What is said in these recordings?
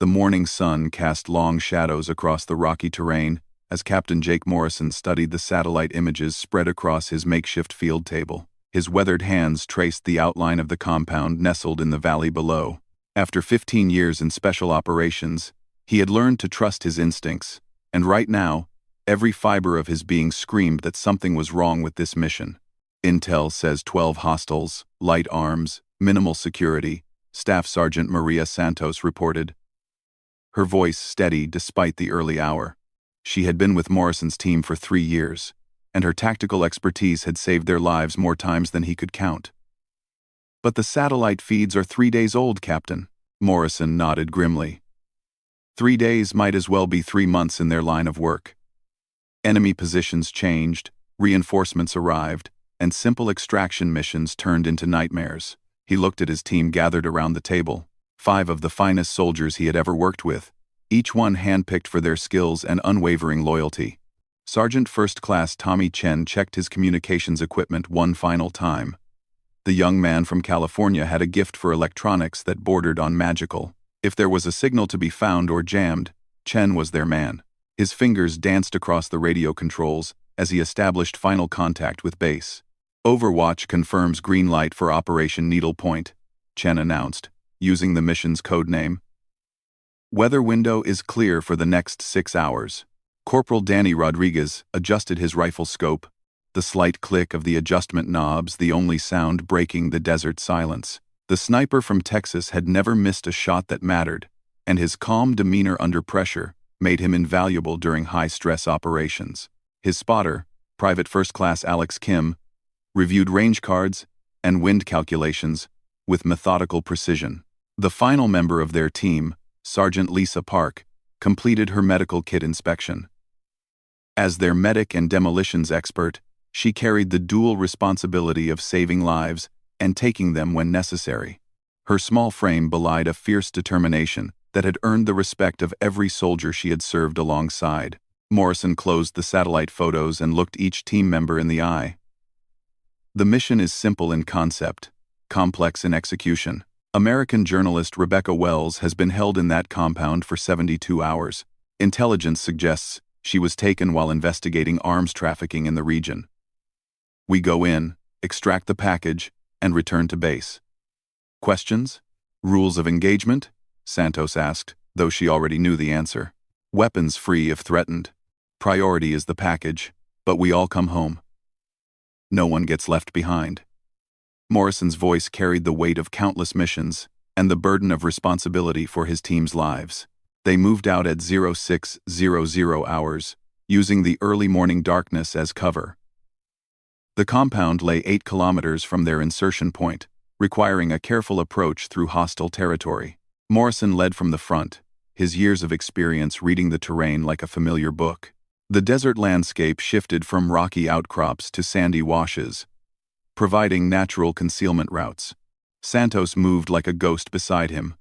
The morning sun cast long shadows across the rocky terrain as Captain Jake Morrison studied the satellite images spread across his makeshift field table. His weathered hands traced the outline of the compound nestled in the valley below. After 15 years in special operations, he had learned to trust his instincts, and right now, every fiber of his being screamed that something was wrong with this mission. Intel says 12 hostiles, light arms, minimal security, Staff Sergeant Maria Santos reported. Her voice steady despite the early hour. She had been with Morrison's team for 3 years, and her tactical expertise had saved their lives more times than he could count. But the satellite feeds are 3 days old, Captain. Morrison nodded grimly. 3 days might as well be 3 months in their line of work. Enemy positions changed, reinforcements arrived, and simple extraction missions turned into nightmares. He looked at his team gathered around the table, 5 of the finest soldiers he had ever worked with, each one handpicked for their skills and unwavering loyalty. Sergeant First Class Tommy Chen checked his communications equipment one final time. The young man from California had a gift for electronics that bordered on magical. If there was a signal to be found or jammed, Chen was their man. His fingers danced across the radio controls as he established final contact with base. Overwatch confirms green light for Operation Needle Point, Chen announced, using the mission's codename. Weather window is clear for the next 6 hours. Corporal Danny Rodriguez adjusted his rifle scope, the slight click of the adjustment knobs the only sound breaking the desert silence. The sniper from Texas had never missed a shot that mattered, and his calm demeanor under pressure made him invaluable during high-stress operations. His spotter, Private First Class Alex Kim, reviewed range cards and wind calculations with methodical precision. The final member of their team, Sergeant Lisa Park, completed her medical kit inspection. As their medic and demolitions expert, she carried the dual responsibility of saving lives and taking them when necessary. Her small frame belied a fierce determination that had earned the respect of every soldier she had served alongside. Morrison closed the satellite photos and looked each team member in the eye. The mission is simple in concept, complex in execution. American journalist Rebecca Wells has been held in that compound for 72 hours. Intelligence suggests she was taken while investigating arms trafficking in the region. We go in, extract the package, and return to base. Questions? Rules of engagement? Santos asked, though she already knew the answer. Weapons free if threatened. Priority is the package, but we all come home. No one gets left behind. Morrison's voice carried the weight of countless missions and the burden of responsibility for his team's lives. They moved out at 0600 hours, using the early morning darkness as cover. The compound lay 8 kilometers from their insertion point, requiring a careful approach through hostile territory. Morrison led from the front, his years of experience reading the terrain like a familiar book. The desert landscape shifted from rocky outcrops to sandy washes, providing natural concealment routes. Santos moved like a ghost beside him,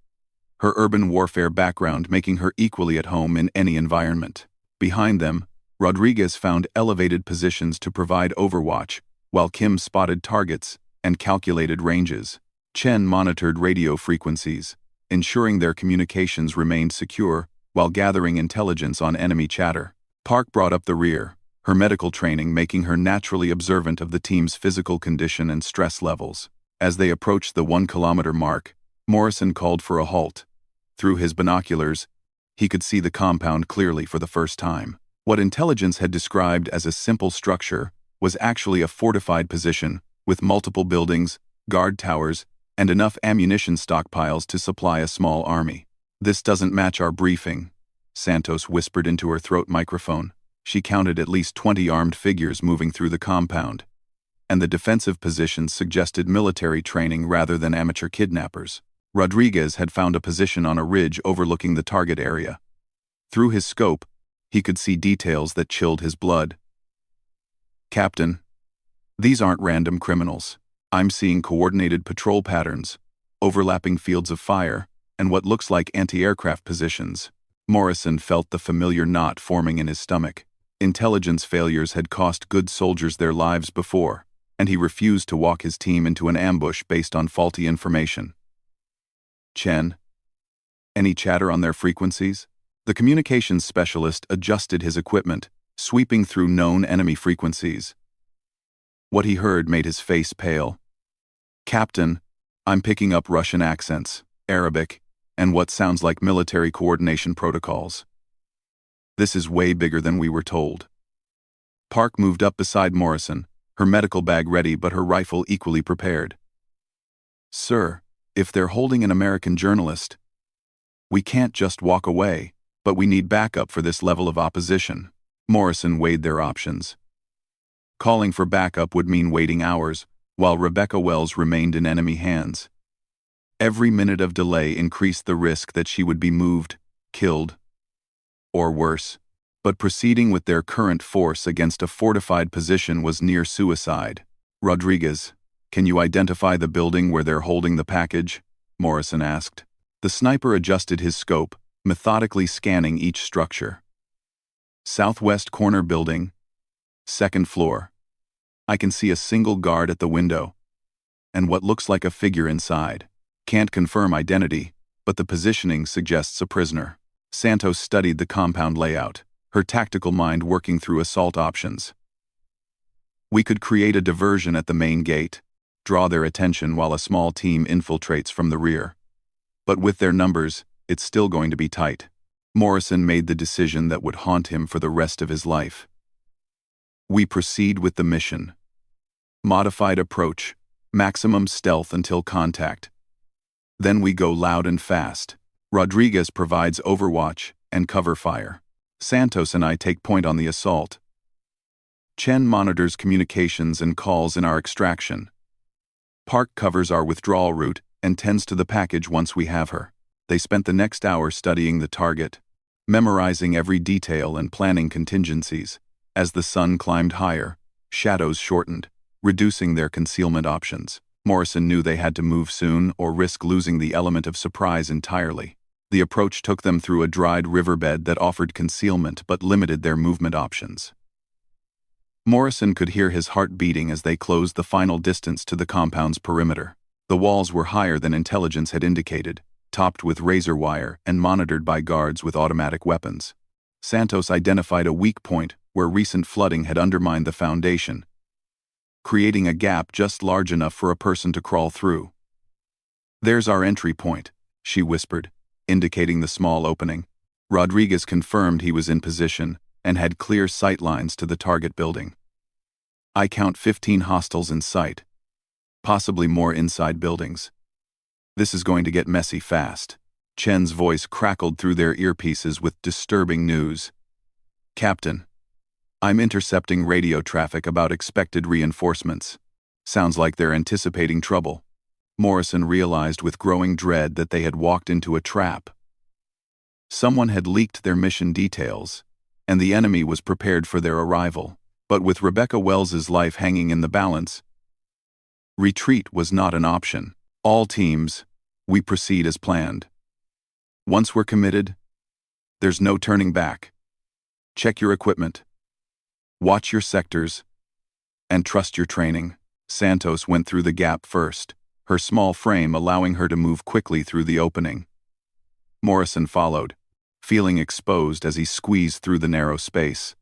her urban warfare background making her equally at home in any environment. Behind them, Rodriguez found elevated positions to provide overwatch, while Kim spotted targets and calculated ranges. Chen monitored radio frequencies, ensuring their communications remained secure while gathering intelligence on enemy chatter. Park brought up the rear, her medical training making her naturally observant of the team's physical condition and stress levels. As they approached the 1-kilometer mark, Morrison called for a halt. Through his binoculars, he could see the compound clearly for the first time. What intelligence had described as a simple structure was actually a fortified position with multiple buildings, guard towers, and enough ammunition stockpiles to supply a small army. "This doesn't match our briefing," Santos whispered into her throat microphone. She counted at least 20 armed figures moving through the compound, and the defensive positions suggested military training rather than amateur kidnappers. Rodriguez had found a position on a ridge overlooking the target area. Through his scope, he could see details that chilled his blood. "Captain, these aren't random criminals. I'm seeing coordinated patrol patterns, overlapping fields of fire, and what looks like anti-aircraft positions." Morrison felt the familiar knot forming in his stomach. Intelligence failures had cost good soldiers their lives before, and he refused to walk his team into an ambush based on faulty information. "Chen, Any chatter on their frequencies? The communications specialist adjusted his equipment, sweeping through known enemy frequencies. What he heard made his face pale. "Captain, I'm picking up Russian accents, Arabic, and what sounds like military coordination protocols. This is way bigger than we were told." Park moved up beside Morrison, her medical bag ready but her rifle equally prepared. "Sir, if they're holding an American journalist, we can't just walk away, but we need backup for this level of opposition." Morrison weighed their options. Calling for backup would mean waiting hours, while Rebecca Wells remained in enemy hands. Every minute of delay increased the risk that she would be moved, killed, or worse. But proceeding with their current force against a fortified position was near suicide. "Rodriguez, can you identify the building where they're holding the package?" Morrison asked. The sniper adjusted his scope, methodically scanning each structure. "Southwest corner building, second floor. I can see a single guard at the window, and what looks like a figure inside. Can't confirm identity, but the positioning suggests a prisoner." Santos studied the compound layout, her tactical mind working through assault options. "We could create a diversion at the main gate, draw their attention while a small team infiltrates from the rear. But with their numbers, it's still going to be tight." Morrison made the decision that would haunt him for the rest of his life. "We proceed with the mission. Modified approach, maximum stealth until contact. Then we go loud and fast. Rodriguez provides overwatch and cover fire. Santos and I take point on the assault. Chen monitors communications and calls in our extraction. Park covers our withdrawal route and tends to the package once we have her." They spent the next hour studying the target, memorizing every detail and planning contingencies. As the sun climbed higher, shadows shortened, reducing their concealment options. Morrison knew they had to move soon or risk losing the element of surprise entirely. The approach took them through a dried riverbed that offered concealment but limited their movement options. Morrison could hear his heart beating as they closed the final distance to the compound's perimeter. The walls were higher than intelligence had indicated, topped with razor wire and monitored by guards with automatic weapons. Santos identified a weak point where recent flooding had undermined the foundation, creating a gap just large enough for a person to crawl through. "There's our entry point," she whispered, indicating the small opening. Rodriguez confirmed he was in position and had clear sight lines to the target building. "I count 15 hostiles in sight, possibly more inside buildings. This is going to get messy fast." Chen's voice crackled through their earpieces with disturbing news. "Captain, I'm intercepting radio traffic about expected reinforcements. Sounds like they're anticipating trouble." Morrison realized with growing dread that they had walked into a trap. Someone had leaked their mission details, and the enemy was prepared for their arrival. But with Rebecca Wells's life hanging in the balance, retreat was not an option. "All teams, we proceed as planned. Once we're committed, there's no turning back. Check your equipment, watch your sectors, and trust your training." Santos went through the gap first, her small frame allowing her to move quickly through the opening. Morrison followed, feeling exposed as he squeezed through the narrow space.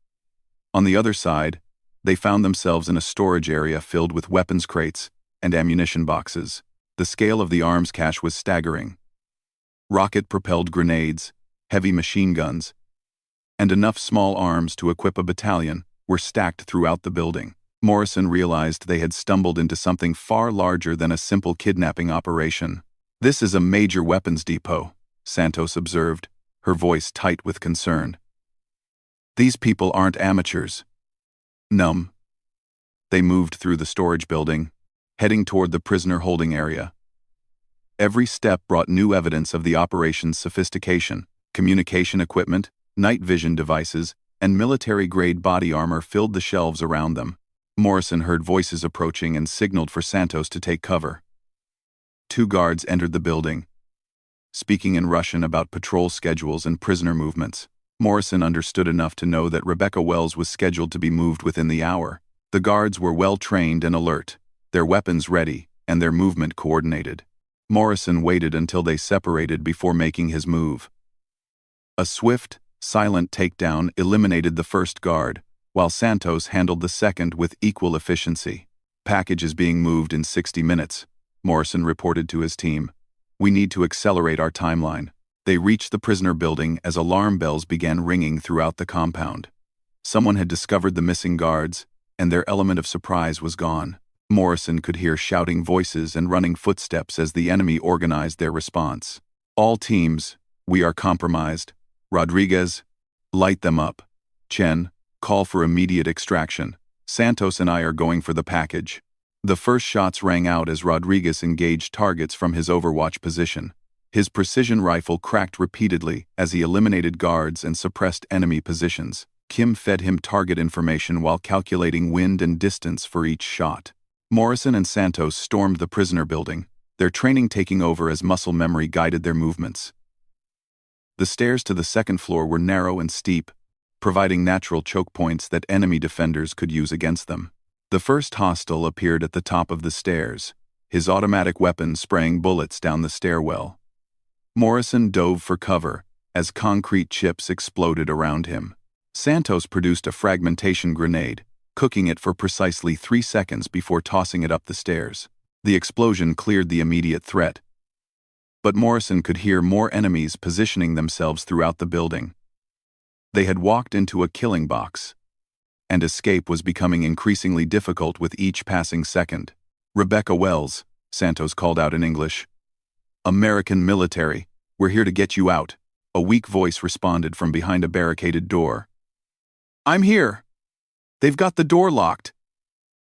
On the other side, they found themselves in a storage area filled with weapons crates and ammunition boxes. The scale of the arms cache was staggering. Rocket-propelled grenades, heavy machine guns, and enough small arms to equip a battalion were stacked throughout the building. Morrison realized they had stumbled into something far larger than a simple kidnapping operation. "This is a major weapons depot," Santos observed, her voice tight with concern. "These people aren't amateurs." Numb. They moved through the storage building, heading toward the prisoner holding area. Every step brought new evidence of the operation's sophistication. Communication equipment, night vision devices, and military-grade body armor filled the shelves around them. Morrison heard voices approaching and signaled for Santos to take cover. 2 guards entered the building, speaking in Russian about patrol schedules and prisoner movements. Morrison understood enough to know that Rebecca Wells was scheduled to be moved within the hour. The guards were well trained and alert, their weapons ready, and their movement coordinated. Morrison waited until they separated before making his move. A swift, silent takedown eliminated the first guard, while Santos handled the second with equal efficiency. Package is being moved in 60 minutes, Morrison reported to his team. We need to accelerate our timeline. They reached the prisoner building as alarm bells began ringing throughout the compound. Someone had discovered the missing guards, and their element of surprise was gone. Morrison could hear shouting voices and running footsteps as the enemy organized their response. All teams, we are compromised. Rodriguez, light them up. Chen, call for immediate extraction. Santos and I are going for the package. The first shots rang out as Rodriguez engaged targets from his overwatch position. His precision rifle cracked repeatedly as he eliminated guards and suppressed enemy positions. Kim fed him target information while calculating wind and distance for each shot. Morrison and Santos stormed the prisoner building, their training taking over as muscle memory guided their movements. The stairs to the second floor were narrow and steep, providing natural choke points that enemy defenders could use against them. The first hostile appeared at the top of the stairs, his automatic weapon spraying bullets down the stairwell. Morrison dove for cover as concrete chips exploded around him. Santos produced a fragmentation grenade, cooking it for precisely 3 seconds before tossing it up the stairs. The explosion cleared the immediate threat, but Morrison could hear more enemies positioning themselves throughout the building. They had walked into a killing box, and escape was becoming increasingly difficult with each passing second. Rebecca Wells, Santos called out in English. American military, we're here to get you out, a weak voice responded from behind a barricaded door. I'm here. They've got the door locked,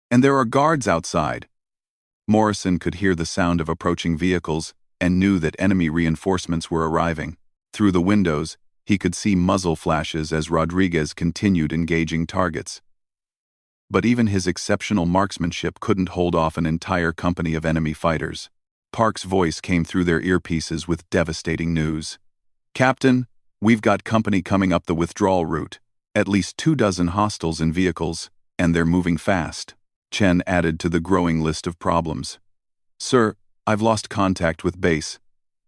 and there are guards outside. Morrison could hear the sound of approaching vehicles and knew that enemy reinforcements were arriving. Through the windows, he could see muzzle flashes as Rodriguez continued engaging targets. But even his exceptional marksmanship couldn't hold off an entire company of enemy fighters. Park's voice came through their earpieces with devastating news. Captain, we've got company coming up the withdrawal route. At least 24 hostiles in vehicles, and they're moving fast. Chen added to the growing list of problems. Sir, I've lost contact with base.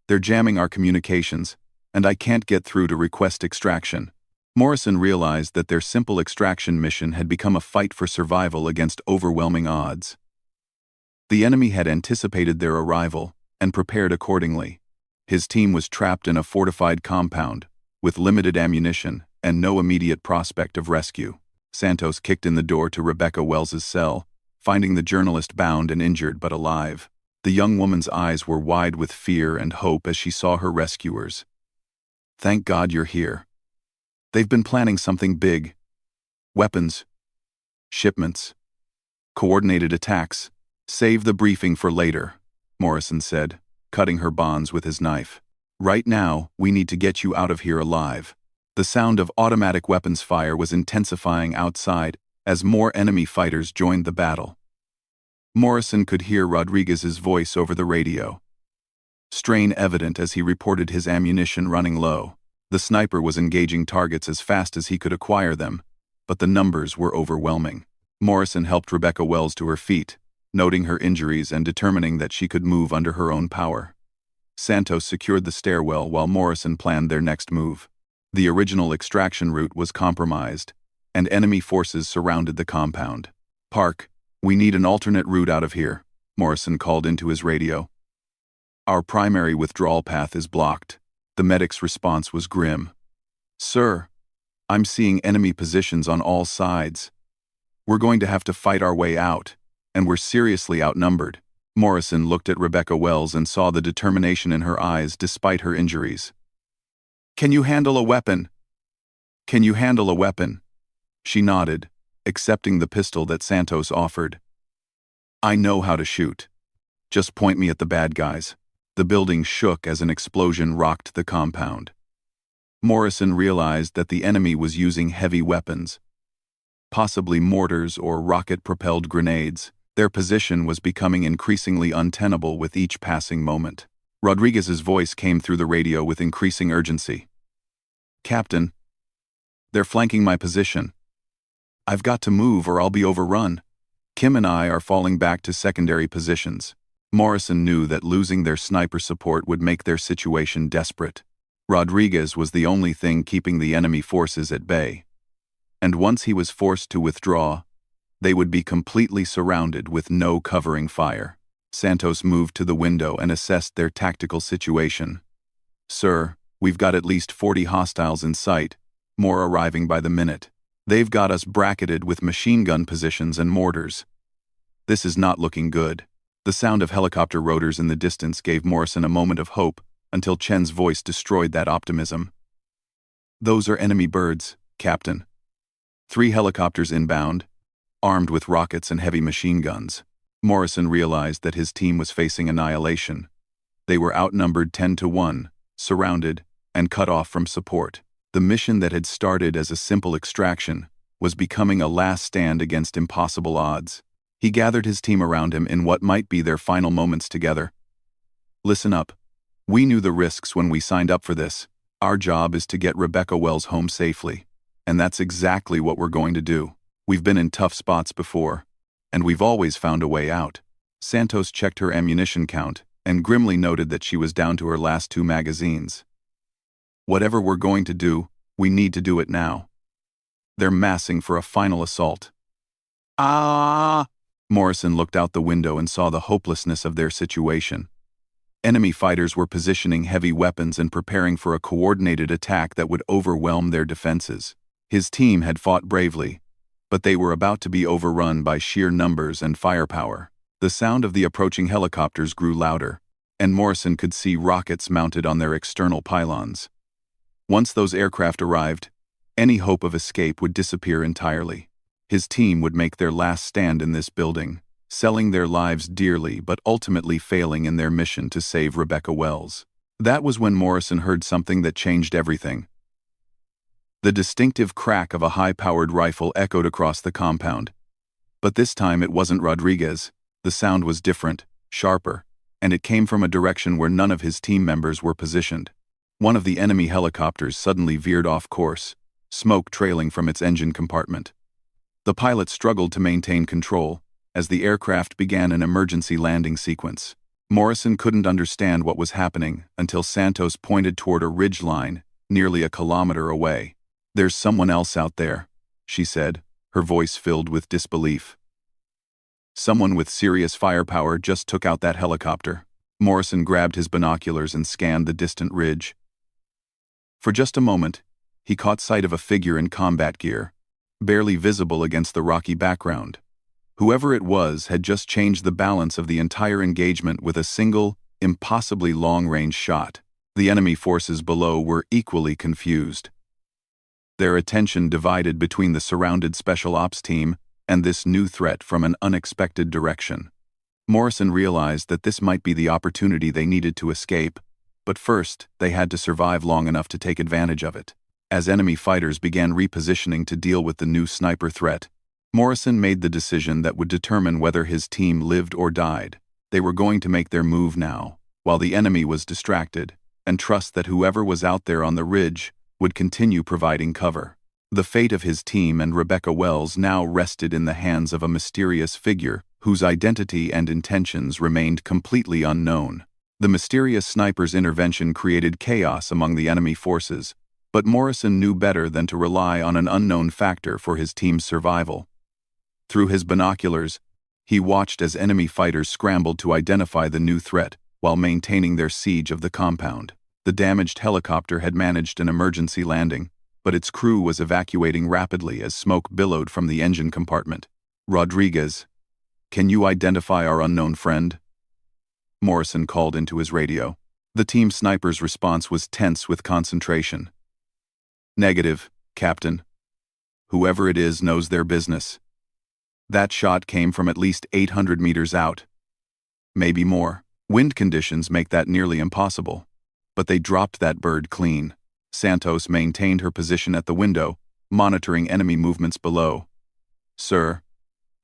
They're jamming our communications, and I can't get through to request extraction. Morrison realized that their simple extraction mission had become a fight for survival against overwhelming odds. The enemy had anticipated their arrival and prepared accordingly. His team was trapped in a fortified compound, with limited ammunition and no immediate prospect of rescue. Santos kicked in the door to Rebecca Wells's cell, finding the journalist bound and injured but alive. The young woman's eyes were wide with fear and hope as she saw her rescuers. Thank God you're here. They've been planning something big. Weapons. Shipments. Coordinated attacks. Save the briefing for later, Morrison said, cutting her bonds with his knife. Right now, we need to get you out of here alive. The sound of automatic weapons fire was intensifying outside as more enemy fighters joined the battle. Morrison could hear Rodriguez's voice over the radio. Strain evident as he reported his ammunition running low. The sniper was engaging targets as fast as he could acquire them, but the numbers were overwhelming. Morrison helped Rebecca Wells to her feet, noting her injuries and determining that she could move under her own power. Santos secured the stairwell while Morrison planned their next move. The original extraction route was compromised, and enemy forces surrounded the compound. Park, we need an alternate route out of here, Morrison called into his radio. Our primary withdrawal path is blocked. The medic's response was grim. Sir, I'm seeing enemy positions on all sides. We're going to have to fight our way out, and we're seriously outnumbered. Morrison looked at Rebecca Wells and saw the determination in her eyes despite her injuries. Can you handle a weapon? Can you handle a weapon? She nodded, accepting the pistol that Santos offered. I know how to shoot. Just point me at the bad guys. The building shook as an explosion rocked the compound. Morrison realized that the enemy was using heavy weapons, possibly mortars or rocket-propelled grenades. Their position was becoming increasingly untenable with each passing moment. Rodriguez's voice came through the radio with increasing urgency. Captain, they're flanking my position. I've got to move or I'll be overrun. Kim and I are falling back to secondary positions. Morrison knew that losing their sniper support would make their situation desperate. Rodriguez was the only thing keeping the enemy forces at bay. And once he was forced to withdraw, they would be completely surrounded with no covering fire. Santos moved to the window and assessed their tactical situation. "Sir, we've got at least 40 hostiles in sight, more arriving by the minute. They've got us bracketed with machine gun positions and mortars. This is not looking good." The sound of helicopter rotors in the distance gave Morrison a moment of hope until Chen's voice destroyed that optimism. "Those are enemy birds, Captain. 3 helicopters inbound, armed with rockets and heavy machine guns." Morrison realized that his team was facing annihilation. They were outnumbered 10-1, surrounded, and cut off from support. The mission that had started as a simple extraction was becoming a last stand against impossible odds. He gathered his team around him in what might be their final moments together. "Listen up. We knew the risks when we signed up for this. Our job is to get Rebecca Wells home safely. And that's exactly what we're going to do. We've been in tough spots before, and we've always found a way out." Santos checked her ammunition count and grimly noted that she was down to her last 2 magazines. "Whatever we're going to do, we need to do it now. They're massing for a final assault." "Ah!" Morrison looked out the window and saw the hopelessness of their situation. Enemy fighters were positioning heavy weapons and preparing for a coordinated attack that would overwhelm their defenses. His team had fought bravely, but they were about to be overrun by sheer numbers and firepower. The sound of the approaching helicopters grew louder, and Morrison could see rockets mounted on their external pylons. Once those aircraft arrived, any hope of escape would disappear entirely. His team would make their last stand in this building, selling their lives dearly but ultimately failing in their mission to save Rebecca Wells. That was when Morrison heard something that changed everything. The distinctive crack of a high-powered rifle echoed across the compound. But this time it wasn't Rodriguez. The sound was different, sharper, and it came from a direction where none of his team members were positioned. One of the enemy helicopters suddenly veered off course, smoke trailing from its engine compartment. The pilot struggled to maintain control as the aircraft began an emergency landing sequence. Morrison couldn't understand what was happening until Santos pointed toward a ridge line nearly a kilometer away. "There's someone else out there," she said, her voice filled with disbelief. "Someone with serious firepower just took out that helicopter." Morrison grabbed his binoculars and scanned the distant ridge. For just a moment, he caught sight of a figure in combat gear, barely visible against the rocky background. Whoever it was had just changed the balance of the entire engagement with a single, impossibly long-range shot. The enemy forces below were equally confused. Their attention divided between the surrounded special ops team and this new threat from an unexpected direction. Morrison realized that this might be the opportunity they needed to escape, but first they had to survive long enough to take advantage of it. As enemy fighters began repositioning to deal with the new sniper threat, Morrison made the decision that would determine whether his team lived or died. They were going to make their move now, while the enemy was distracted, and trust that whoever was out there on the ridge would continue providing cover. The fate of his team and Rebecca Wells now rested in the hands of a mysterious figure whose identity and intentions remained completely unknown. The mysterious sniper's intervention created chaos among the enemy forces, but Morrison knew better than to rely on an unknown factor for his team's survival. Through his binoculars, he watched as enemy fighters scrambled to identify the new threat while maintaining their siege of the compound. The damaged helicopter had managed an emergency landing, but its crew was evacuating rapidly as smoke billowed from the engine compartment. "Rodriguez, can you identify our unknown friend?" Morrison called into his radio. The team sniper's response was tense with concentration. "Negative, Captain. Whoever it is knows their business. That shot came from at least 800 meters out. Maybe more. Wind conditions make that nearly impossible. But they dropped that bird clean." Santos maintained her position at the window, monitoring enemy movements below. "Sir,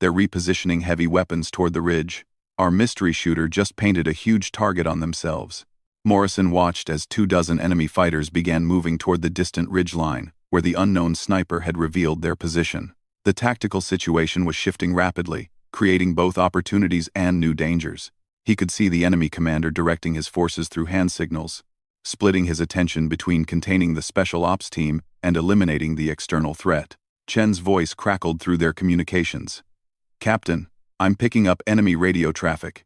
they're repositioning heavy weapons toward the ridge. Our mystery shooter just painted a huge target on themselves." Morrison watched as 24 enemy fighters began moving toward the distant ridge line, where the unknown sniper had revealed their position. The tactical situation was shifting rapidly, creating both opportunities and new dangers. He could see the enemy commander directing his forces through hand signals, splitting his attention between containing the special ops team and eliminating the external threat. Chen's voice crackled through their communications. "Captain, I'm picking up enemy radio traffic.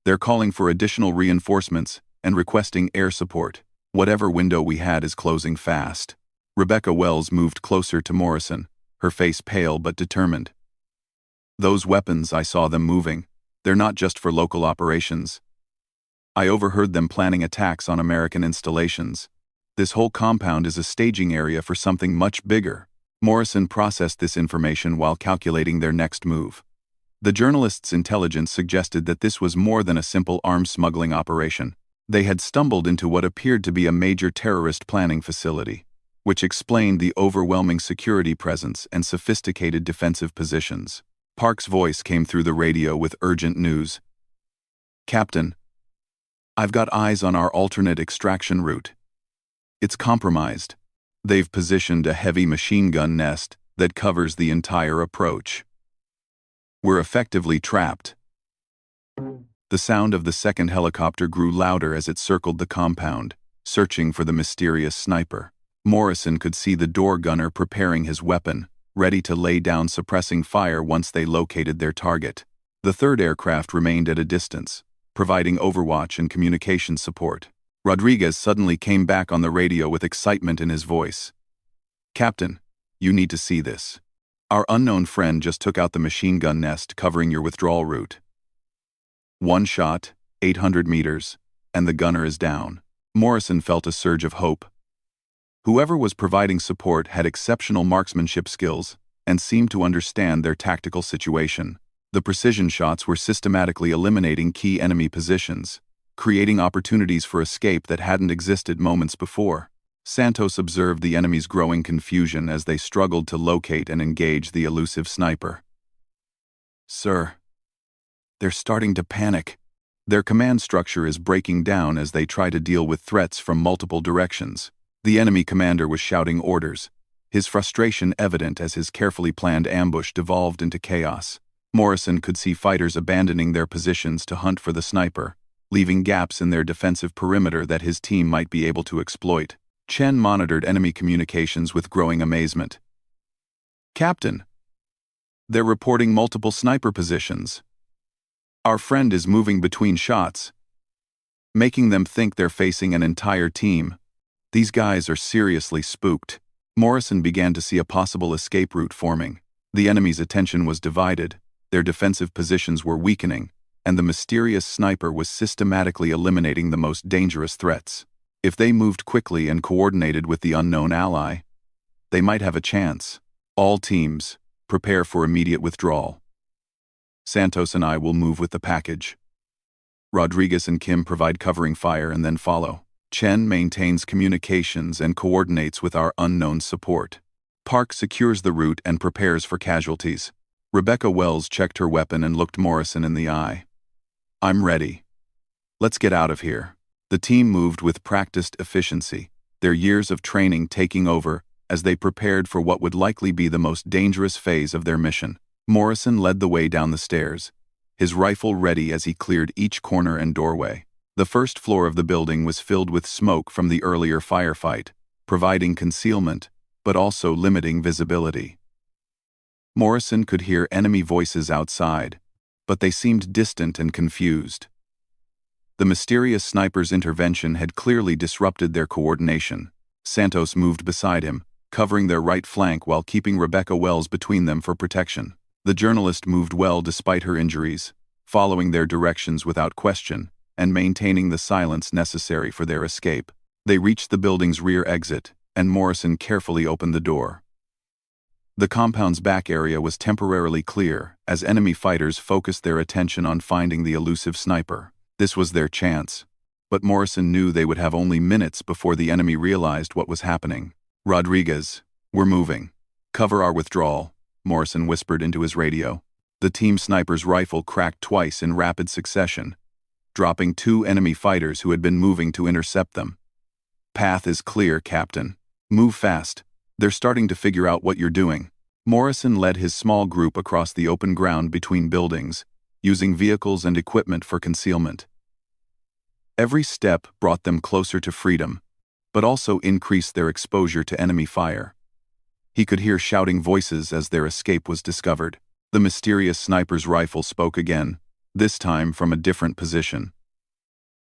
They're calling for additional reinforcements and requesting air support. Whatever window we had is closing fast." Rebecca Wells moved closer to Morrison, her face pale but determined. "Those weapons, I saw them moving. They're not just for local operations. I overheard them planning attacks on American installations. This whole compound is a staging area for something much bigger." Morrison processed this information while calculating their next move. The journalist's intelligence suggested that this was more than a simple arms smuggling operation. They had stumbled into what appeared to be a major terrorist planning facility, which explained the overwhelming security presence and sophisticated defensive positions. Park's voice came through the radio with urgent news. "Captain, I've got eyes on our alternate extraction route. It's compromised. They've positioned a heavy machine gun nest that covers the entire approach. We're effectively trapped." The sound of the second helicopter grew louder as it circled the compound, searching for the mysterious sniper. Morrison could see the door gunner preparing his weapon, ready to lay down suppressing fire once they located their target. The third aircraft remained at a distance, providing overwatch and communication support. Rodriguez suddenly came back on the radio with excitement in his voice. "Captain, you need to see this. Our unknown friend just took out the machine gun nest covering your withdrawal route. One shot, 800 meters, and the gunner is down." Morrison felt a surge of hope. Whoever was providing support had exceptional marksmanship skills and seemed to understand their tactical situation. The precision shots were systematically eliminating key enemy positions, creating opportunities for escape that hadn't existed moments before. Santos observed the enemy's growing confusion as they struggled to locate and engage the elusive sniper. "Sir, they're starting to panic. Their command structure is breaking down as they try to deal with threats from multiple directions." The enemy commander was shouting orders, his frustration evident as his carefully planned ambush devolved into chaos. Morrison could see fighters abandoning their positions to hunt for the sniper, leaving gaps in their defensive perimeter that his team might be able to exploit. Chen monitored enemy communications with growing amazement. "Captain, they're reporting multiple sniper positions. Our friend is moving between shots, making them think they're facing an entire team. These guys are seriously spooked." Morrison began to see a possible escape route forming. The enemy's attention was divided, their defensive positions were weakening, and the mysterious sniper was systematically eliminating the most dangerous threats. If they moved quickly and coordinated with the unknown ally, they might have a chance. "All teams, prepare for immediate withdrawal. Santos and I will move with the package. Rodriguez and Kim provide covering fire and then follow. Chen maintains communications and coordinates with our unknown support. Park secures the route and prepares for casualties." Rebecca Wells checked her weapon and looked Morrison in the eye. "I'm ready. Let's get out of here." The team moved with practiced efficiency, their years of training taking over as they prepared for what would likely be the most dangerous phase of their mission. Morrison led the way down the stairs, his rifle ready as he cleared each corner and doorway. The first floor of the building was filled with smoke from the earlier firefight, providing concealment, but also limiting visibility. Morrison could hear enemy voices outside, but they seemed distant and confused. The mysterious sniper's intervention had clearly disrupted their coordination. Santos moved beside him, covering their right flank while keeping Rebecca Wells between them for protection. The journalist moved well despite her injuries, following their directions without question, and maintaining the silence necessary for their escape. They reached the building's rear exit, and Morrison carefully opened the door. The compound's back area was temporarily clear as enemy fighters focused their attention on finding the elusive sniper. This was their chance, but Morrison knew they would have only minutes before the enemy realized what was happening. "Rodriguez, we're moving. Cover our withdrawal," Morrison whispered into his radio. The team sniper's rifle cracked twice in rapid succession, dropping 2 enemy fighters who had been moving to intercept them. "Path is clear, Captain. Move fast. They're starting to figure out what you're doing." Morrison led his small group across the open ground between buildings, using vehicles and equipment for concealment. Every step brought them closer to freedom, but also increased their exposure to enemy fire. He could hear shouting voices as their escape was discovered. The mysterious sniper's rifle spoke again, this time from a different position.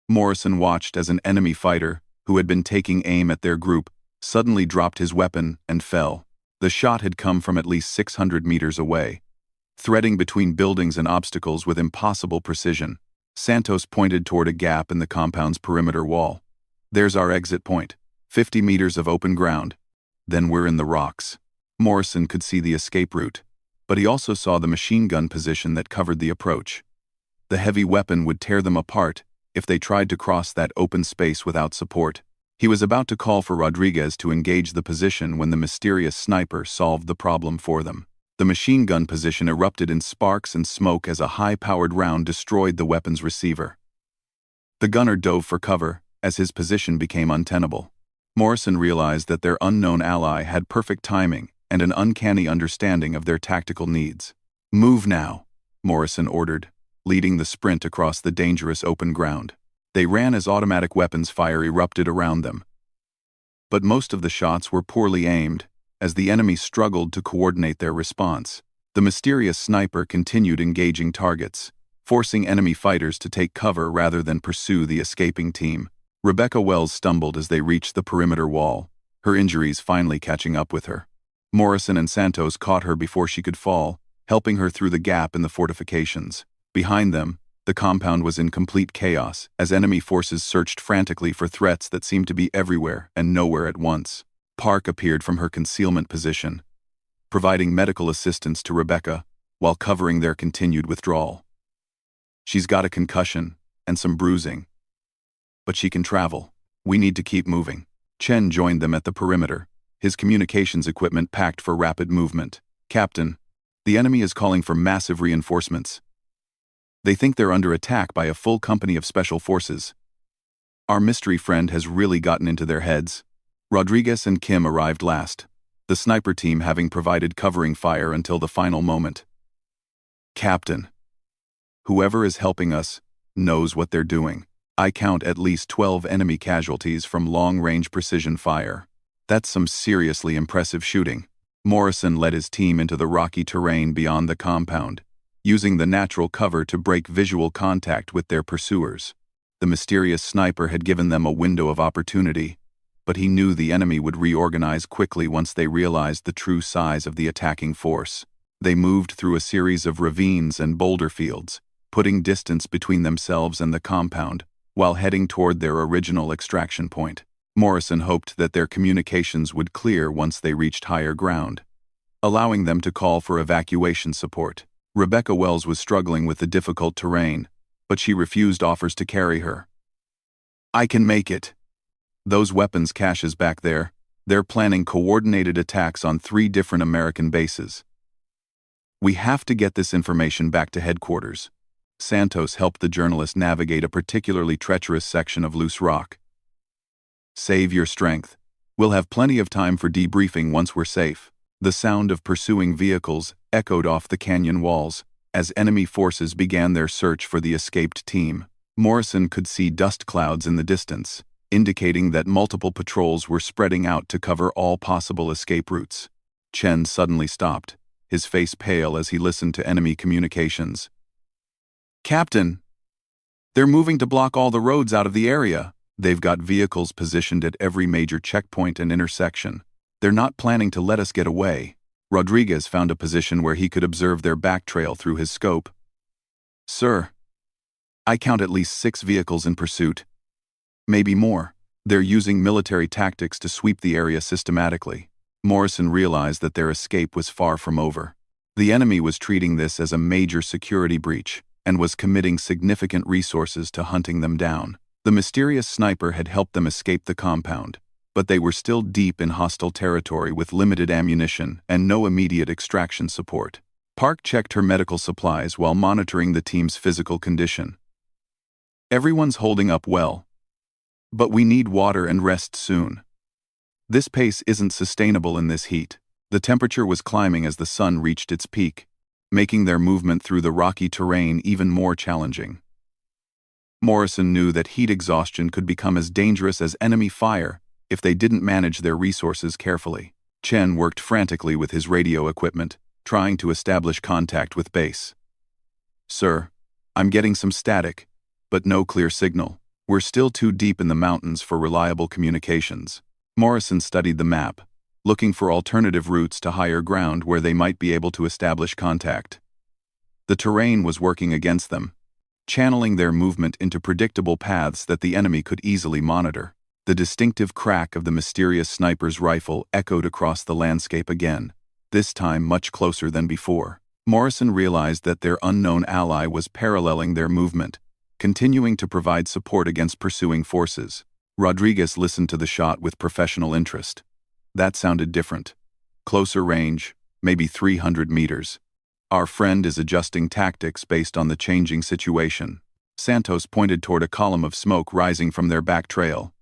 Morrison watched as an enemy fighter, who had been taking aim at their group, suddenly dropped his weapon and fell. The shot had come from at least 600 meters away, threading between buildings and obstacles with impossible precision. Santos pointed toward a gap in the compound's perimeter wall. "There's our exit point. 50 meters of open ground. Then we're in the rocks." Morrison could see the escape route, but he also saw the machine gun position that covered the approach. The heavy weapon would tear them apart if they tried to cross that open space without support. He was about to call for Rodriguez to engage the position when the mysterious sniper solved the problem for them. The machine gun position erupted in sparks and smoke as a high-powered round destroyed the weapon's receiver. The gunner dove for cover as his position became untenable. Morrison realized that their unknown ally had perfect timing and an uncanny understanding of their tactical needs. "Move now," Morrison ordered, leading the sprint across the dangerous open ground. They ran as automatic weapons fire erupted around them. But most of the shots were poorly aimed, as the enemy struggled to coordinate their response. The mysterious sniper continued engaging targets, forcing enemy fighters to take cover rather than pursue the escaping team. Rebecca Wells stumbled as they reached the perimeter wall, her injuries finally catching up with her. Morrison and Santos caught her before she could fall, helping her through the gap in the fortifications. Behind them, the compound was in complete chaos as enemy forces searched frantically for threats that seemed to be everywhere and nowhere at once. Park appeared from her concealment position, providing medical assistance to Rebecca while covering their continued withdrawal. "She's got a concussion and some bruising, but she can travel. We need to keep moving." Chen joined them at the perimeter, his communications equipment packed for rapid movement. "Captain, the enemy is calling for massive reinforcements. They think they're under attack by a full company of special forces. Our mystery friend has really gotten into their heads." Rodriguez and Kim arrived last, the sniper team having provided covering fire until the final moment. "Captain, whoever is helping us knows what they're doing. I count at least 12 enemy casualties from long-range precision fire. That's some seriously impressive shooting." Morrison led his team into the rocky terrain beyond the compound, using the natural cover to break visual contact with their pursuers. The mysterious sniper had given them a window of opportunity, but he knew the enemy would reorganize quickly once they realized the true size of the attacking force. They moved through a series of ravines and boulder fields, putting distance between themselves and the compound, while heading toward their original extraction point. Morrison hoped that their communications would clear once they reached higher ground, allowing them to call for evacuation support. Rebecca Wells was struggling with the difficult terrain, but she refused offers to carry her. "I can make it. Those weapons caches back there, they're planning coordinated attacks on 3 different American bases. We have to get this information back to headquarters." Santos helped the journalist navigate a particularly treacherous section of loose rock. "Save your strength. We'll have plenty of time for debriefing once we're safe." The sound of pursuing vehicles echoed off the canyon walls as enemy forces began their search for the escaped team. Morrison could see dust clouds in the distance, indicating that multiple patrols were spreading out to cover all possible escape routes. Chen suddenly stopped, his face pale as he listened to enemy communications. "Captain, they're moving to block all the roads out of the area. They've got vehicles positioned at every major checkpoint and intersection. They're not planning to let us get away." Rodriguez found a position where he could observe their back trail through his scope. "Sir, I count at least 6 vehicles in pursuit. Maybe more. They're using military tactics to sweep the area systematically." Morrison realized that their escape was far from over. The enemy was treating this as a major security breach and was committing significant resources to hunting them down. The mysterious sniper had helped them escape the compound, but they were still deep in hostile territory with limited ammunition and no immediate extraction support. Park checked her medical supplies while monitoring the team's physical condition. "Everyone's holding up well, but we need water and rest soon. This pace isn't sustainable in this heat." The temperature was climbing as the sun reached its peak, making their movement through the rocky terrain even more challenging. Morrison knew that heat exhaustion could become as dangerous as enemy fire if they didn't manage their resources carefully. Chen worked frantically with his radio equipment, trying to establish contact with base. "Sir, I'm getting some static, but no clear signal. We're still too deep in the mountains for reliable communications." Morrison studied the map, looking for alternative routes to higher ground where they might be able to establish contact. The terrain was working against them, channeling their movement into predictable paths that the enemy could easily monitor. The distinctive crack of the mysterious sniper's rifle echoed across the landscape again, this time much closer than before. Morrison realized that their unknown ally was paralleling their movement, continuing to provide support against pursuing forces. Rodriguez listened to the shot with professional interest. That sounded different. Closer range, maybe 300 meters. Our friend is adjusting tactics based on the changing situation. Santos pointed toward a column of smoke rising from their back trail.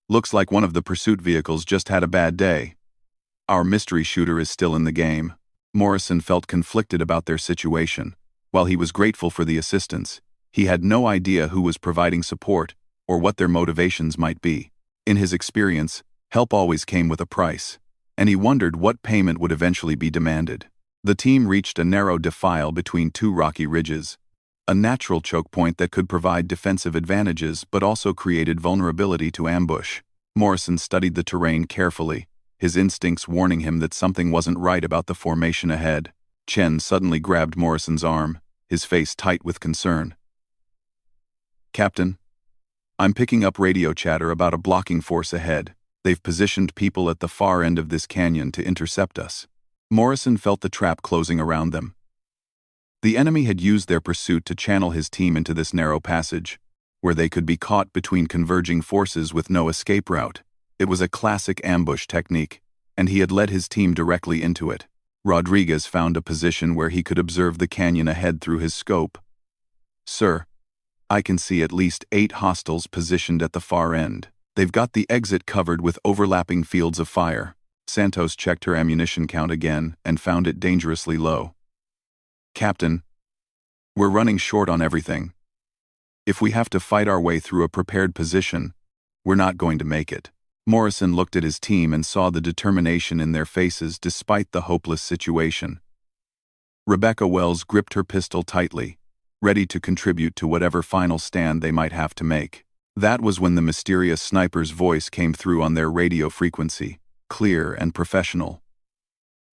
"Looks like one of the pursuit vehicles just had a bad day. Our mystery shooter is still in the game." Morrison felt conflicted about their situation. While he was grateful for the assistance, he had no idea who was providing support or what their motivations might be. In his experience, help always came with a price, and he wondered what payment would eventually be demanded. The team reached a narrow defile between two rocky ridges, a natural choke point that could provide defensive advantages but also created vulnerability to ambush. Morrison studied the terrain carefully, his instincts warning him that something wasn't right about the formation ahead. Chen suddenly grabbed Morrison's arm, his face tight with concern. "Captain, I'm picking up radio chatter about a blocking force ahead. They've positioned people at the far end of this canyon to intercept us." Morrison felt the trap closing around them. The enemy had used their pursuit to channel his team into this narrow passage, where they could be caught between converging forces with no escape route. It was a classic ambush technique, and he had led his team directly into it. Rodriguez found a position where he could observe the canyon ahead through his scope. "Sir, I can see at least 8 hostiles positioned at the far end. They've got the exit covered with overlapping fields of fire." Santos checked her ammunition count again and found it dangerously low. "Captain, we're running short on everything. If we have to fight our way through a prepared position, we're not going to make it." Morrison looked at his team and saw the determination in their faces despite the hopeless situation. Rebecca Wells gripped her pistol tightly, ready to contribute to whatever final stand they might have to make. That was when the mysterious sniper's voice came through on their radio frequency, clear and professional.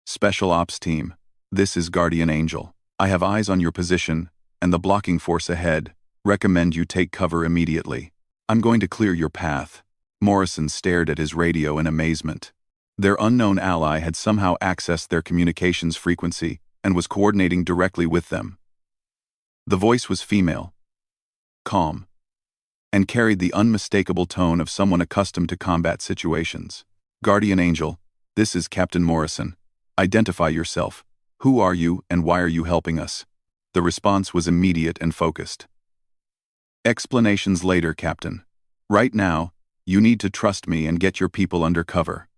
"Special Ops Team, this is Guardian Angel. I have eyes on your position and the blocking force ahead. Recommend you take cover immediately. I'm going to clear your path." Morrison stared at his radio in amazement. Their unknown ally had somehow accessed their communications frequency and was coordinating directly with them. The voice was female, calm, and carried the unmistakable tone of someone accustomed to combat situations. "Guardian Angel, this is Captain Morrison. Identify yourself. Who are you and why are you helping us?" The response was immediate and focused. "Explanations later, Captain. Right now, you need to trust me and get your people under cover.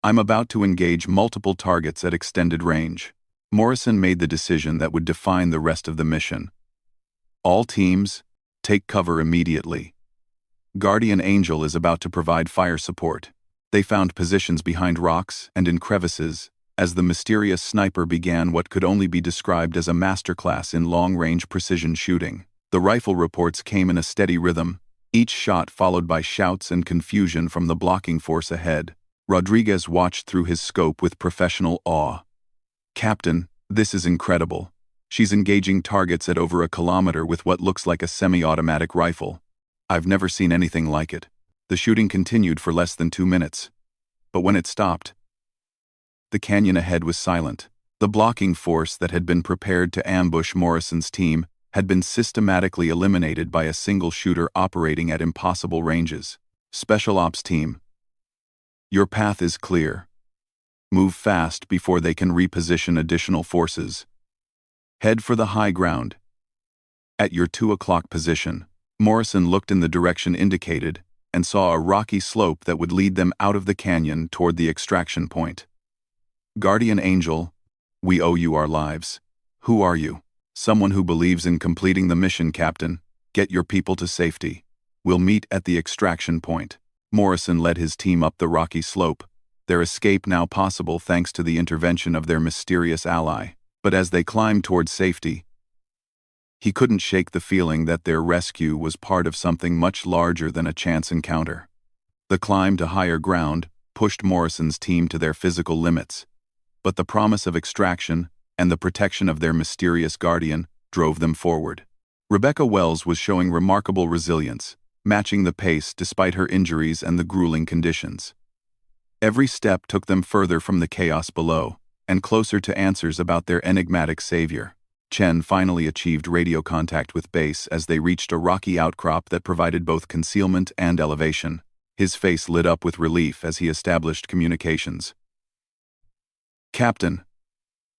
I'm about to engage multiple targets at extended range." Morrison made the decision that would define the rest of the mission. "All teams, take cover immediately. Guardian Angel is about to provide fire support." They found positions behind rocks and in crevices as the mysterious sniper began what could only be described as a masterclass in long-range precision shooting. The rifle reports came in a steady rhythm, each shot followed by shouts and confusion from the blocking force ahead. Rodriguez watched through his scope with professional awe. "Captain, this is incredible. She's engaging targets at over a kilometer with what looks like a semi-automatic rifle. I've never seen anything like it." The shooting continued for less than 2 minutes. But when it stopped, the canyon ahead was silent. The blocking force that had been prepared to ambush Morrison's team had been systematically eliminated by a single shooter operating at impossible ranges. "Special Ops Team, your path is clear. Move fast before they can reposition additional forces. Head for the high ground. At your 2 o'clock position." Morrison looked in the direction indicated and saw a rocky slope that would lead them out of the canyon toward the extraction point. "Guardian Angel, we owe you our lives. Who are you? Someone who believes in completing the mission, Captain. Get your people to safety. We'll meet at the extraction point. Morrison led his team up the rocky slope, their escape now possible thanks to the intervention of their mysterious ally. But as they climbed towards safety, he couldn't shake the feeling that their rescue was part of something much larger than a chance encounter. The climb to higher ground pushed Morrison's team to their physical limits, but the promise of extraction and the protection of their mysterious guardian drove them forward. Rebecca Wells was showing remarkable resilience, matching the pace despite her injuries and the grueling conditions. Every step took them further from the chaos below, and closer to answers about their enigmatic savior. Chen finally achieved radio contact with base as they reached a rocky outcrop that provided both concealment and elevation. His face lit up with relief as he established communications. Captain,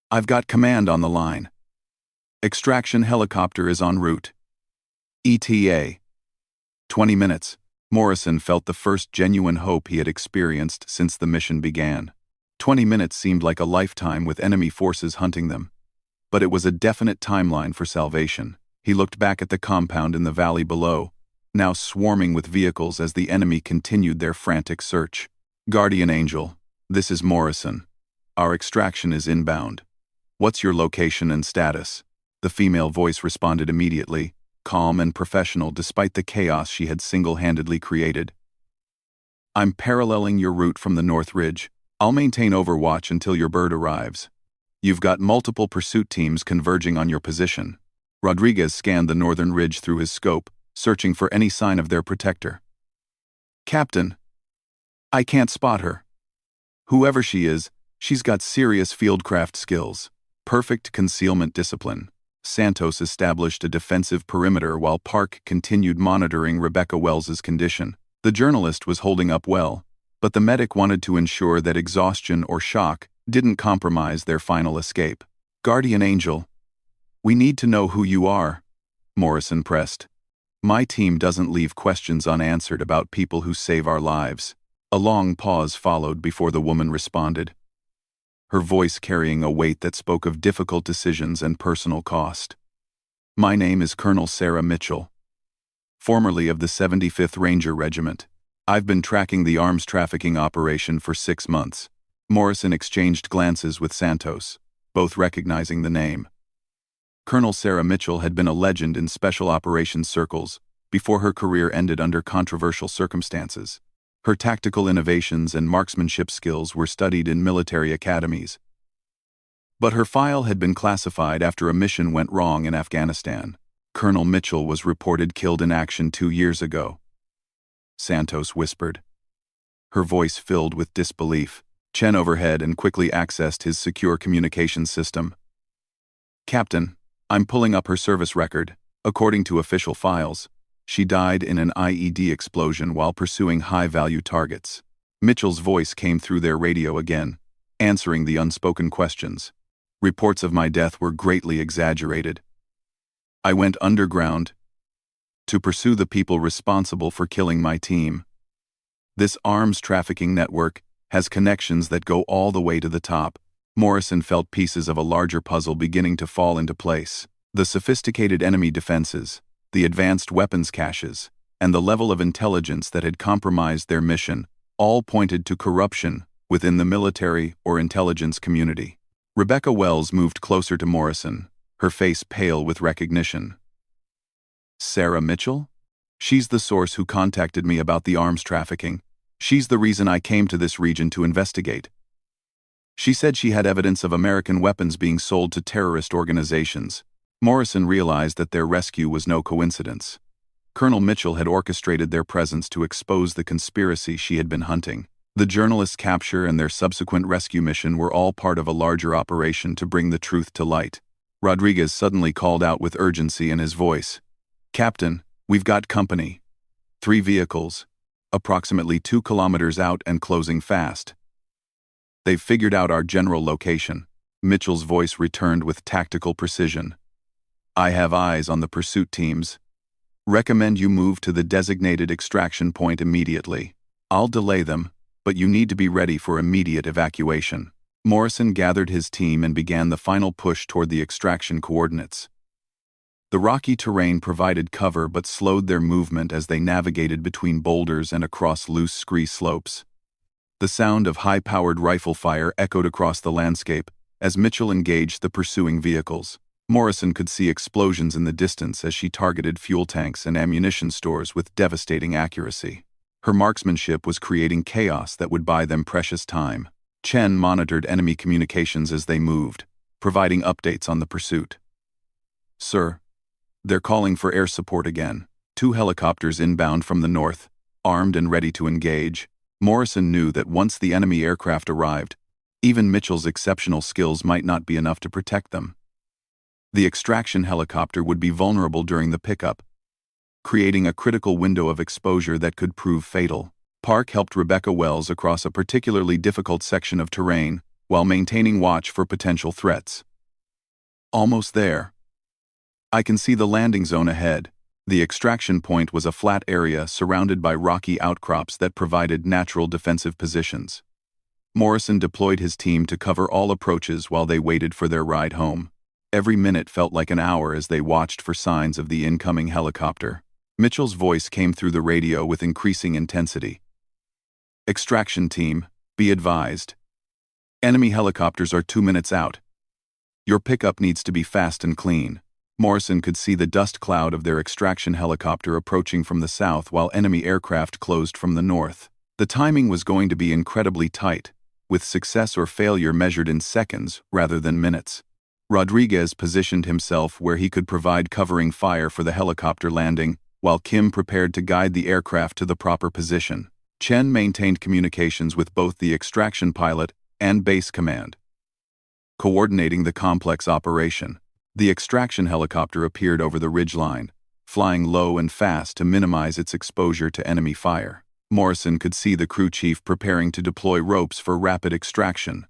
I've got command on the line. Extraction helicopter is en route. ETA. 20 minutes. Morrison felt the first genuine hope he had experienced since the mission began. 20 minutes seemed like a lifetime with enemy forces hunting them. But it was a definite timeline for salvation. He looked back at the compound in the valley below, now swarming with vehicles as the enemy continued their frantic search. Guardian Angel, this is Morrison. Our extraction is inbound. What's your location and status? The female voice responded immediately, calm and professional despite the chaos she had single-handedly created. I'm paralleling your route from the North Ridge. I'll maintain overwatch until your bird arrives. You've got multiple pursuit teams converging on your position. Rodriguez scanned the northern ridge through his scope, searching for any sign of their protector. Captain, I can't spot her. Whoever she is, she's got serious fieldcraft skills, perfect concealment discipline. Santos established a defensive perimeter while Park continued monitoring Rebecca Wells's condition. The journalist was holding up well, but the medic wanted to ensure that exhaustion or shock didn't compromise their final escape. Guardian Angel, we need to know who you are, Morrison pressed. My team doesn't leave questions unanswered about people who save our lives. A long pause followed before the woman responded, her voice carrying a weight that spoke of difficult decisions and personal cost. My name is Colonel Sarah Mitchell, formerly of the 75th Ranger Regiment. I've been tracking the arms trafficking operation for 6 months. Morrison exchanged glances with Santos, both recognizing the name. Colonel Sarah Mitchell had been a legend in special operations circles before her career ended under controversial circumstances. Her tactical innovations and marksmanship skills were studied in military academies. But her file had been classified after a mission went wrong in Afghanistan. Colonel Mitchell was reported killed in action 2 years ago, Santos whispered, her voice filled with disbelief. Chen overhead and quickly accessed his secure communications system. Captain, I'm pulling up her service record. According to official files, she died in an IED explosion while pursuing high-value targets. Mitchell's voice came through their radio again, answering the unspoken questions. Reports of my death were greatly exaggerated. I went underground to pursue the people responsible for killing my team. This arms trafficking network has connections that go all the way to the top. Morrison felt pieces of a larger puzzle beginning to fall into place. The sophisticated enemy defenses, the advanced weapons caches, and the level of intelligence that had compromised their mission all pointed to corruption within the military or intelligence community. Rebecca Wells moved closer to Morrison, her face pale with recognition. Sarah Mitchell? She's the source who contacted me about the arms trafficking. She's the reason I came to this region to investigate. She said she had evidence of American weapons being sold to terrorist organizations. Morrison realized that their rescue was no coincidence. Colonel Mitchell had orchestrated their presence to expose the conspiracy she had been hunting. The journalist's capture and their subsequent rescue mission were all part of a larger operation to bring the truth to light. Rodriguez suddenly called out with urgency in his voice. Captain, we've got company. 3 vehicles, approximately 2 kilometers out and closing fast. They've figured out our general location. Mitchell's voice returned with tactical precision. I have eyes on the pursuit teams. Recommend you move to the designated extraction point immediately. I'll delay them, but you need to be ready for immediate evacuation. Morrison gathered his team and began the final push toward the extraction coordinates. The rocky terrain provided cover but slowed their movement as they navigated between boulders and across loose scree slopes. The sound of high-powered rifle fire echoed across the landscape as Mitchell engaged the pursuing vehicles. Morrison could see explosions in the distance as she targeted fuel tanks and ammunition stores with devastating accuracy. Her marksmanship was creating chaos that would buy them precious time. Chen monitored enemy communications as they moved, providing updates on the pursuit. "Sir, they're calling for air support again. 2 helicopters inbound from the north, armed and ready to engage." Morrison knew that once the enemy aircraft arrived, even Mitchell's exceptional skills might not be enough to protect them. The extraction helicopter would be vulnerable during the pickup, creating a critical window of exposure that could prove fatal. Park helped Rebecca Wells across a particularly difficult section of terrain while maintaining watch for potential threats. "Almost there. I can see the landing zone ahead." The extraction point was a flat area surrounded by rocky outcrops that provided natural defensive positions. Morrison deployed his team to cover all approaches while they waited for their ride home. Every minute felt like an hour as they watched for signs of the incoming helicopter. Mitchell's voice came through the radio with increasing intensity. "Extraction team, be advised. Enemy helicopters are 2 minutes out. Your pickup needs to be fast and clean." Morrison could see the dust cloud of their extraction helicopter approaching from the south while enemy aircraft closed from the north. The timing was going to be incredibly tight, with success or failure measured in seconds rather than minutes. Rodriguez positioned himself where he could provide covering fire for the helicopter landing, while Kim prepared to guide the aircraft to the proper position. Chen maintained communications with both the extraction pilot and base command, coordinating the complex operation. The extraction helicopter appeared over the ridgeline, flying low and fast to minimize its exposure to enemy fire. Morrison could see the crew chief preparing to deploy ropes for rapid extraction.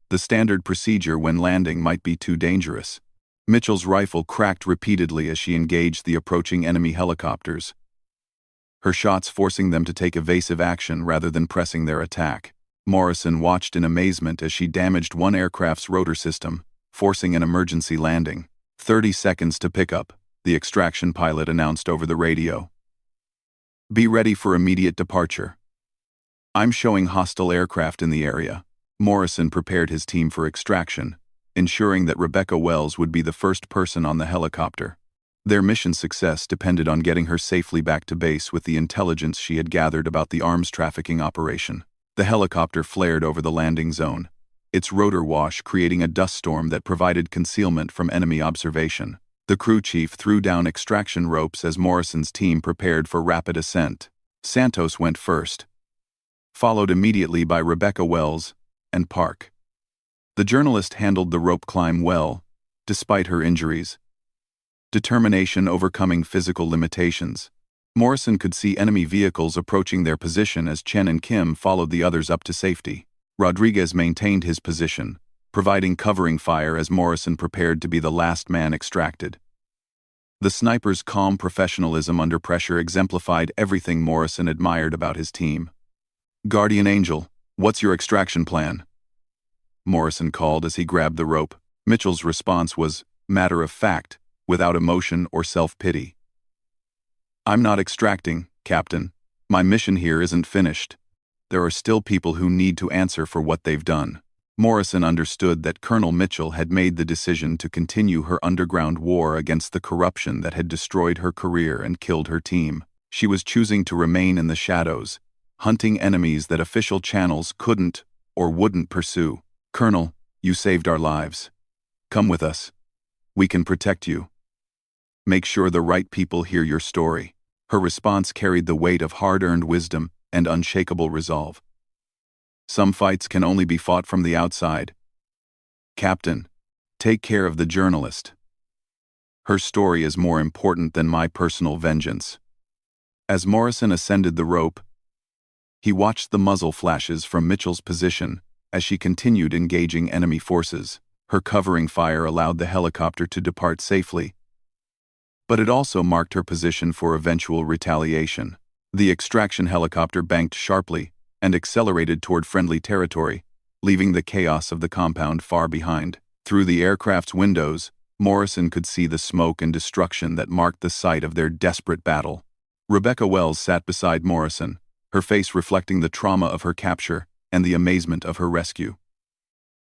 The standard procedure when landing might be too dangerous. Mitchell's rifle cracked repeatedly as she engaged the approaching enemy helicopters, her shots forcing them to take evasive action rather than pressing their attack. Morrison watched in amazement as she damaged one aircraft's rotor system, forcing an emergency landing. 30 seconds to pick up, the extraction pilot announced over the radio. "Be ready for immediate departure. I'm showing hostile aircraft in the area." Morrison prepared his team for extraction, ensuring that Rebecca Wells would be the first person on the helicopter. Their mission's success depended on getting her safely back to base with the intelligence she had gathered about the arms trafficking operation. The helicopter flared over the landing zone, its rotor wash creating a dust storm that provided concealment from enemy observation. The crew chief threw down extraction ropes as Morrison's team prepared for rapid ascent. Santos went first, followed immediately by Rebecca Wells and Park. The journalist handled the rope climb well, despite her injuries. Determination overcoming physical limitations. Morrison could see enemy vehicles approaching their position as Chen and Kim followed the others up to safety. Rodriguez maintained his position, providing covering fire as Morrison prepared to be the last man extracted. The sniper's calm professionalism under pressure exemplified everything Morrison admired about his team. "Guardian Angel, what's your extraction plan?" Morrison called as he grabbed the rope. Mitchell's response was matter of fact, without emotion or self-pity. "I'm not extracting, Captain. My mission here isn't finished. There are still people who need to answer for what they've done." Morrison understood that Colonel Mitchell had made the decision to continue her underground war against the corruption that had destroyed her career and killed her team. She was choosing to remain in the shadows, hunting enemies that official channels couldn't or wouldn't pursue. "Colonel, you saved our lives. Come with us. We can protect you. Make sure the right people hear your story." Her response carried the weight of hard-earned wisdom and unshakable resolve. "Some fights can only be fought from the outside. Captain, take care of the journalist. Her story is more important than my personal vengeance." As Morrison ascended the rope, he watched the muzzle flashes from Mitchell's position as she continued engaging enemy forces. Her covering fire allowed the helicopter to depart safely, but it also marked her position for eventual retaliation. The extraction helicopter banked sharply and accelerated toward friendly territory, leaving the chaos of the compound far behind. Through the aircraft's windows, Morrison could see the smoke and destruction that marked the site of their desperate battle. Rebecca Wells sat beside Morrison, her face reflecting the trauma of her capture and the amazement of her rescue.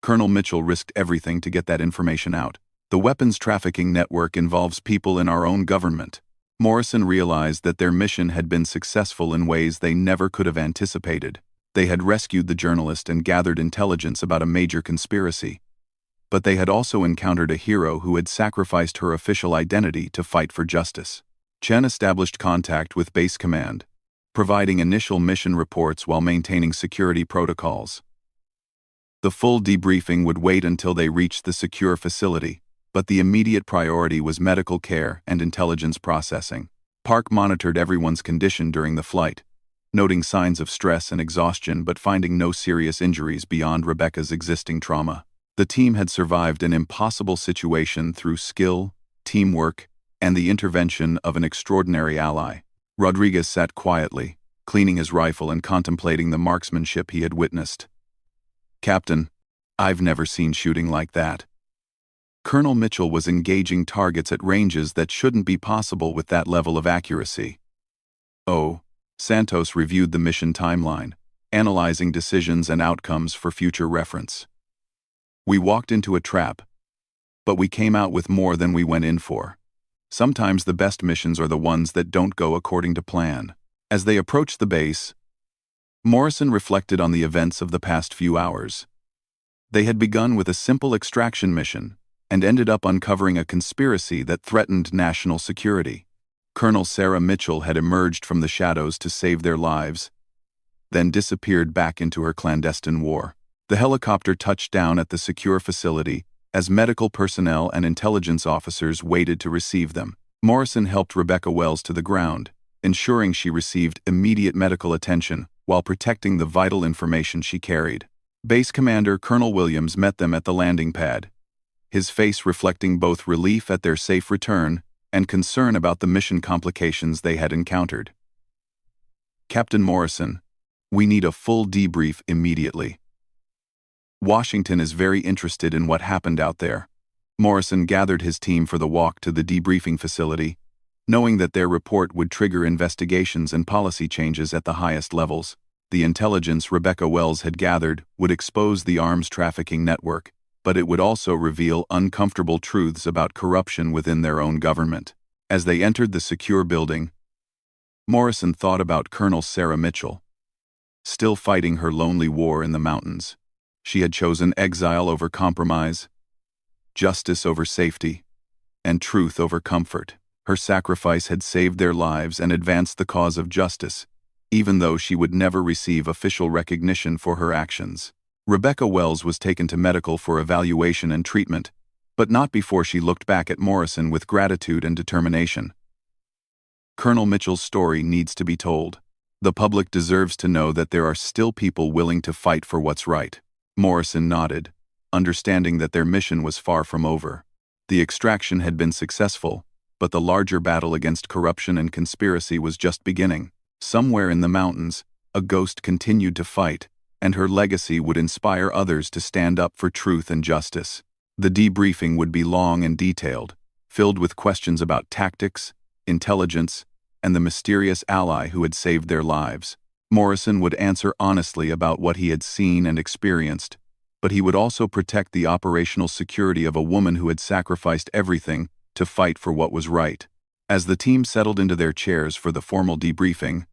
Colonel Mitchell risked everything to get that information out. The weapons trafficking network involves people in our own government. Morrison realized that their mission had been successful in ways they never could have anticipated. They had rescued the journalist and gathered intelligence about a major conspiracy. But they had also encountered a hero who had sacrificed her official identity to fight for justice. Chen established contact with Base Command, providing initial mission reports while maintaining security protocols. The full debriefing would wait until they reached the secure facility, but the immediate priority was medical care and intelligence processing. Park monitored everyone's condition during the flight, noting signs of stress and exhaustion but finding no serious injuries beyond Rebecca's existing trauma. The team had survived an impossible situation through skill, teamwork, and the intervention of an extraordinary ally. Rodriguez sat quietly, cleaning his rifle and contemplating the marksmanship he had witnessed. "Captain, I've never seen shooting like that." Colonel Mitchell was engaging targets at ranges that shouldn't be possible with that level of accuracy. Oh, Santos reviewed the mission timeline, analyzing decisions and outcomes for future reference. "We walked into a trap, but we came out with more than we went in for. Sometimes the best missions are the ones that don't go according to plan." As they approached the base, Morrison reflected on the events of the past few hours. They had begun with a simple extraction mission and ended up uncovering a conspiracy that threatened national security. Colonel Sarah Mitchell had emerged from the shadows to save their lives, then disappeared back into her clandestine war. The helicopter touched down at the secure facility as medical personnel and intelligence officers waited to receive them. Morrison helped Rebecca Wells to the ground, ensuring she received immediate medical attention while protecting the vital information she carried. Base Commander Colonel Williams met them at the landing pad, his face reflecting both relief at their safe return and concern about the mission complications they had encountered. "Captain Morrison, we need a full debrief immediately. Washington is very interested in what happened out there." Morrison gathered his team for the walk to the debriefing facility, knowing that their report would trigger investigations and policy changes at the highest levels. The intelligence Rebecca Wells had gathered would expose the arms trafficking network, but it would also reveal uncomfortable truths about corruption within their own government. As they entered the secure building, Morrison thought about Colonel Sarah Mitchell, still fighting her lonely war in the mountains. She had chosen exile over compromise, justice over safety, and truth over comfort. Her sacrifice had saved their lives and advanced the cause of justice, even though she would never receive official recognition for her actions. Rebecca Wells was taken to medical for evaluation and treatment, but not before she looked back at Morrison with gratitude and determination. Colonel Mitchell's story needs to be told. The public deserves to know that there are still people willing to fight for what's right. Morrison nodded, understanding that their mission was far from over. The extraction had been successful, but the larger battle against corruption and conspiracy was just beginning. Somewhere in the mountains, a ghost continued to fight, and her legacy would inspire others to stand up for truth and justice. The debriefing would be long and detailed, filled with questions about tactics, intelligence, and the mysterious ally who had saved their lives. Morrison would answer honestly about what he had seen and experienced, but he would also protect the operational security of a woman who had sacrificed everything to fight for what was right. As the team settled into their chairs for the formal debriefing,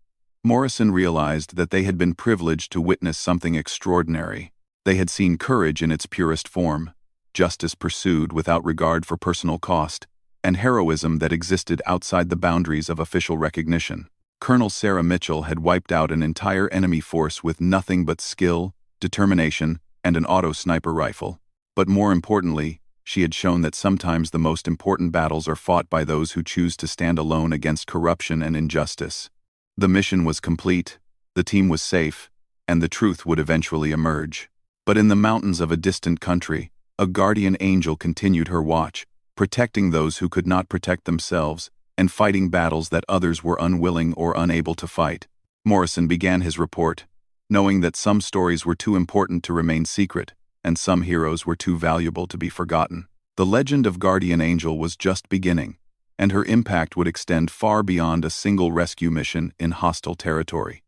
Morrison realized that they had been privileged to witness something extraordinary. They had seen courage in its purest form, justice pursued without regard for personal cost, and heroism that existed outside the boundaries of official recognition. Colonel Sarah Mitchell had wiped out an entire enemy force with nothing but skill, determination, and an auto-sniper rifle. But more importantly, she had shown that sometimes the most important battles are fought by those who choose to stand alone against corruption and injustice. The mission was complete, the team was safe, and the truth would eventually emerge. But in the mountains of a distant country, a guardian angel continued her watch, protecting those who could not protect themselves, and fighting battles that others were unwilling or unable to fight. Morrison began his report, knowing that some stories were too important to remain secret, and some heroes were too valuable to be forgotten. The legend of Guardian Angel was just beginning, and her impact would extend far beyond a single rescue mission in hostile territory.